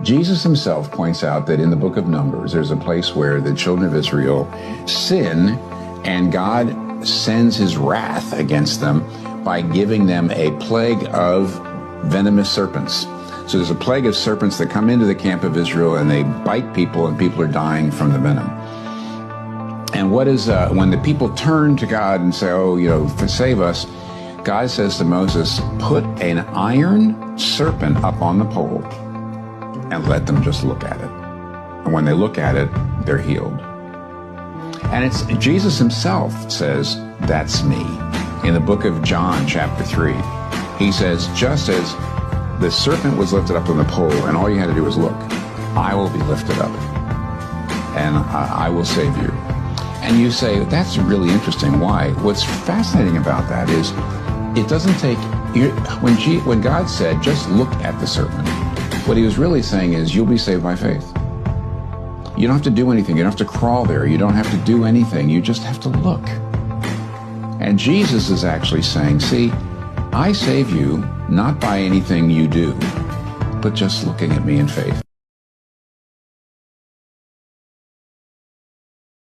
Jesus himself points out that in the book of Numbers, there's a place where the children of Israel sin, and God sends his wrath against them by giving them a plague of venomous serpents. So there's a plague of serpents that come into the camp of Israel, and they bite people, and people are dying from the venom. And what is, when the people turn to God and say, oh, save us, God says to Moses, put an iron serpent up on the pole and let them just look at it. And when they look at it, they're healed. And it's Jesus himself says, that's me. In the book of John, chapter 3, he says, just as the serpent was lifted up on the pole and all you had to do was look, I will be lifted up and I will save you. And you say, that's really interesting. Why? What's fascinating about that is it doesn't take, when God said, just look at the serpent, what he was really saying is, you'll be saved by faith. You don't have to do anything. You don't have to crawl there. You don't have to do anything. You just have to look. And Jesus is actually saying, see, I save you not by anything you do, but just looking at me in faith.